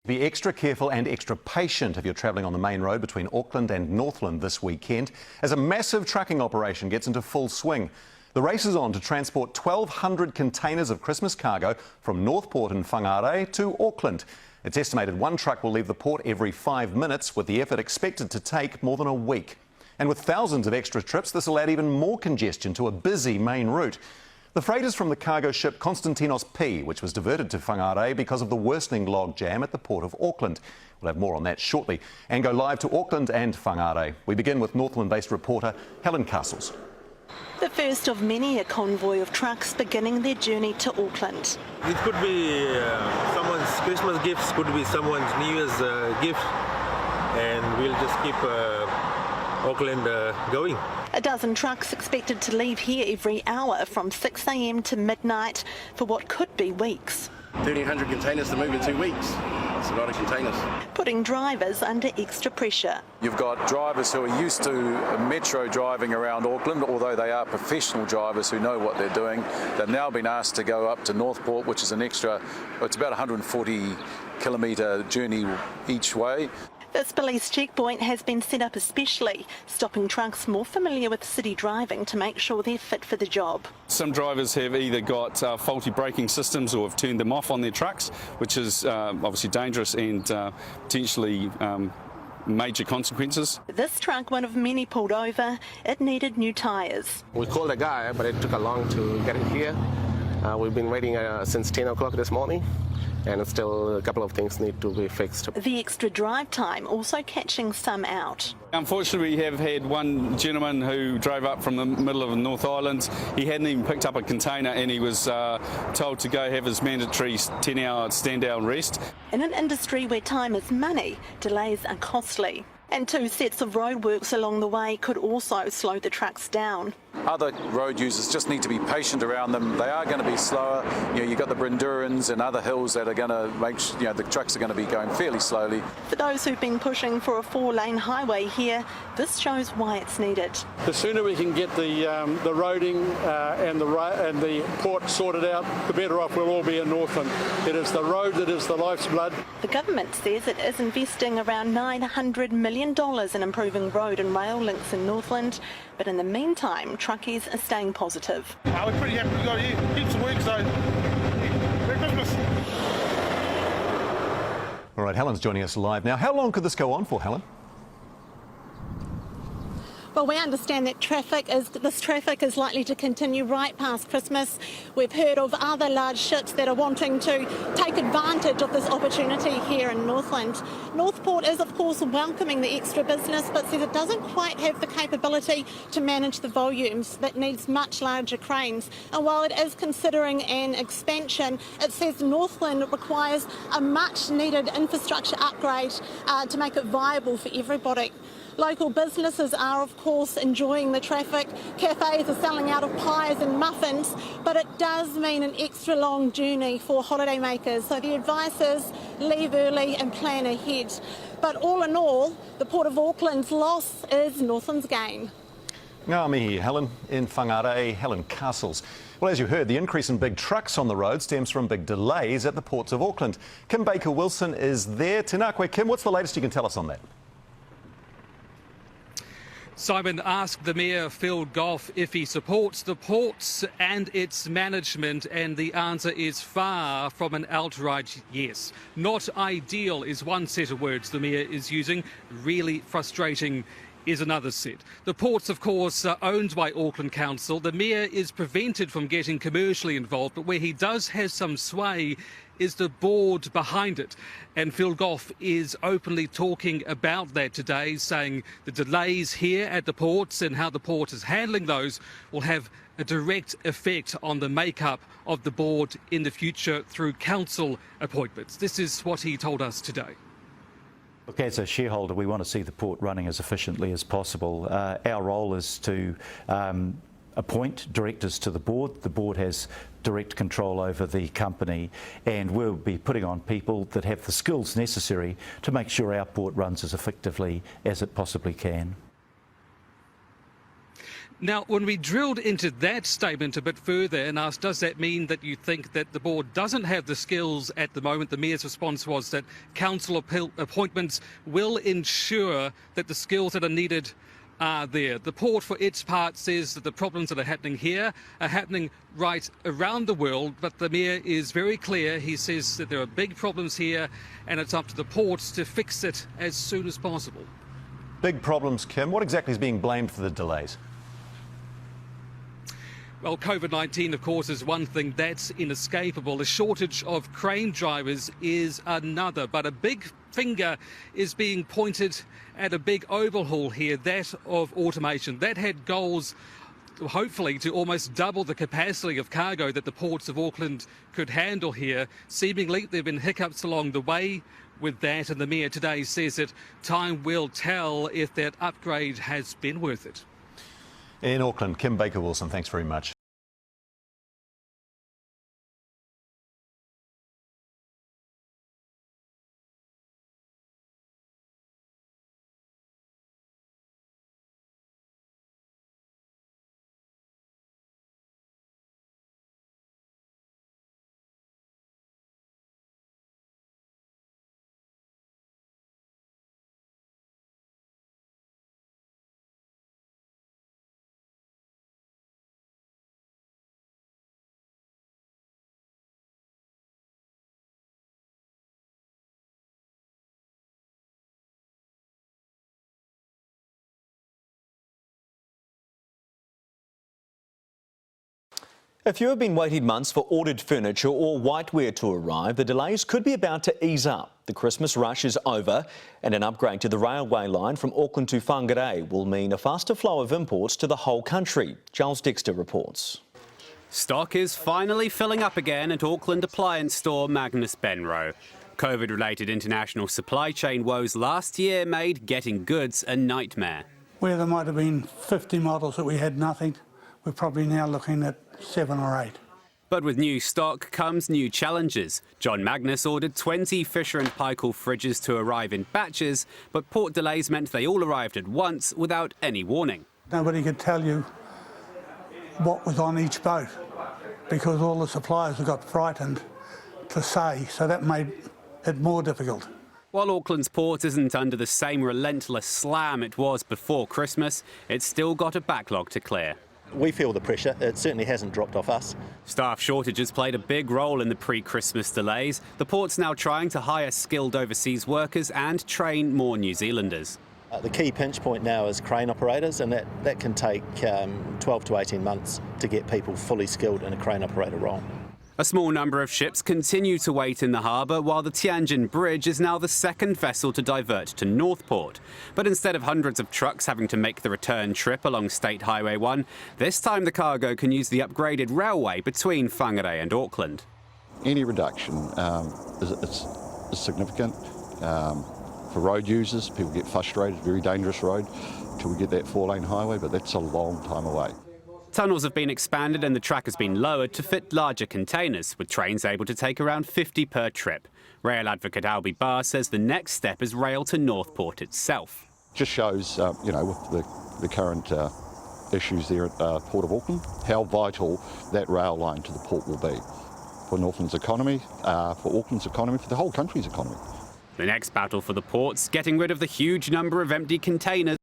Be extra careful and extra patient if you're travelling on the main road between Auckland and Northland this weekend, as a massive trucking operation gets into full swing. The race is on to transport 1,200 containers of Christmas cargo from Northport in Whangarei to Auckland. It's estimated one truck will leave the port every 5 minutes, with the effort expected to take more than a week. And with thousands of extra trips, this will add even more congestion to a busy main route. The freight is from the cargo ship Konstantinos P, which was diverted to Whangarei because of the worsening log jam at the port of Auckland. We'll have more on that shortly and go live to Auckland and Whangarei. We begin with Northland-based reporter Helen Castles. The first of many a convoy of trucks beginning their journey to Auckland. It could be someone's Christmas gifts, could be someone's New Year's gift, and we'll just keep Auckland going. A dozen trucks expected to leave here every hour from 6 a.m. to midnight for what could be weeks. 1,300 containers to move in 2 weeks. That's a lot of containers. Putting drivers under extra pressure. You've got drivers who are used to metro driving around Auckland, although they are professional drivers who know what they're doing. They've now been asked to go up to Northport, which is an extra, it's about 140-kilometre journey each way. This police checkpoint has been set up especially, stopping trucks more familiar with city driving to make sure they're fit for the job. Some drivers have either got faulty braking systems or have turned them off on their trucks, which is obviously dangerous and potentially major consequences. This truck, one of many pulled over, it needed new tyres. We called a guy, but it took long to get it here. We've been waiting since 10 o'clock this morning, and still a couple of things need to be fixed. The extra drive time also catching some out. Unfortunately, we have had one gentleman who drove up from the middle of the North Island. He hadn't even picked up a container and he was told to go have his mandatory 10-hour stand-down rest. In an industry where time is money, delays are costly. And 2 sets of roadworks along the way could also slow the trucks down. Other road users just need to be patient around them. They are going to be slower. You've got the Brindurans and other hills that are going to make the trucks are going to be going fairly slowly. For those who've been pushing for a 4-lane highway here, this shows why it's needed. The sooner we can get the roading and the port sorted out, the better off we'll all be in Northland. It is the road that is the life's blood. The government says it is investing around $900 million in improving road and rail links in Northland, but in the meantime, truckies are staying positive. We're pretty happy we got here. Heaps of work, so Merry Christmas. All right, Helen's joining us live now. How long could this go on for, Helen? Well, we understand that this traffic is likely to continue right past Christmas. We've heard of other large ships that are wanting to take advantage of this opportunity here in Northland. Northport is, of course, welcoming the extra business, but says it doesn't quite have the capability to manage the volumes. That needs much larger cranes. And while it is considering an expansion, it says Northland requires a much-needed infrastructure upgrade to make it viable for everybody. Local businesses are, of course, enjoying the traffic. Cafes are selling out of pies and muffins, but it does mean an extra long journey for holidaymakers. So the advice is leave early and plan ahead. But all in all, the Port of Auckland's loss is Northland's gain. Ngā mihi, Helen in Whangarei, Helen Castles. Well, as you heard, the increase in big trucks on the road stems from big delays at the ports of Auckland. Kim Baker-Wilson is there. Tēnā koe, Kim, what's the latest you can tell us on that? Simon asked the Mayor, Phil Goff, if he supports the ports and its management, and the answer is far from an outright yes. Not ideal is one set of words the Mayor is using. Really frustrating is another set. The ports, of course, are owned by Auckland Council. The Mayor is prevented from getting commercially involved, but where he does have some sway is the board behind it. And Phil Goff is openly talking about that today, saying the delays here at the ports and how the port is handling those will have a direct effect on the makeup of the board in the future through council appointments. This is what he told us today. Look, as a shareholder, we want to see the port running as efficiently as possible. Our role is to appoint directors to the board. The board has direct control over the company, and we'll be putting on people that have the skills necessary to make sure our port runs as effectively as it possibly can. Now, when we drilled into that statement a bit further and asked, does that mean that you think that the board doesn't have the skills at the moment, the Mayor's response was that council appointments will ensure that the skills that are needed are there. The port, for its part, says that the problems that are happening here are happening right around the world, but the Mayor is very clear. He says that there are big problems here and it's up to the ports to fix it as soon as possible. Big problems, Kim. What exactly is being blamed for the delays? Well, COVID-19, of course, is one thing that's inescapable. The shortage of crane drivers is another. But a big finger is being pointed at a big overhaul here, that of automation. That had goals, hopefully, to almost double the capacity of cargo that the ports of Auckland could handle here. Seemingly, there have been hiccups along the way with that, and the Mayor today says that time will tell if that upgrade has been worth it. In Auckland, Kim Baker-Wilson, thanks very much. If you have been waiting months for ordered furniture or whiteware to arrive, the delays could be about to ease up. The Christmas rush is over and an upgrade to the railway line from Auckland to Whangarei will mean a faster flow of imports to the whole country. Giles Dexter reports. Stock is finally filling up again at Auckland appliance store Magnus Benroe. COVID-related international supply chain woes last year made getting goods a nightmare. Where there might have been 50 models that we had nothing, we're probably now looking at 7 or 8. But with new stock comes new challenges. John Magnus ordered 20 Fisher & Paykel fridges to arrive in batches, but port delays meant they all arrived at once without any warning. Nobody could tell you what was on each boat because all the suppliers got frightened to say, so that made it more difficult. While Auckland's port isn't under the same relentless slam it was before Christmas, it's still got a backlog to clear. We feel the pressure. It certainly hasn't dropped off us. Staff shortages played a big role in the pre-Christmas delays. The port's now trying to hire skilled overseas workers and train more New Zealanders. The key pinch point now is crane operators, and that can take 12 to 18 months to get people fully skilled in a crane operator role. A small number of ships continue to wait in the harbour, while the Tianjin Bridge is now the second vessel to divert to Northport. But instead of hundreds of trucks having to make the return trip along State Highway 1, this time the cargo can use the upgraded railway between Whangarei and Auckland. Any reduction is significant for road users. People get frustrated, very dangerous road, till we get that 4-lane highway, but that's a long time away. Tunnels have been expanded and the track has been lowered to fit larger containers, with trains able to take around 50 per trip. Rail advocate Albie Barr says the next step is rail to Northport itself. Just shows, with the current issues there at Port of Auckland, how vital that rail line to the port will be for Northland's economy, for Auckland's economy, for the whole country's economy. The next battle for the ports, getting rid of the huge number of empty containers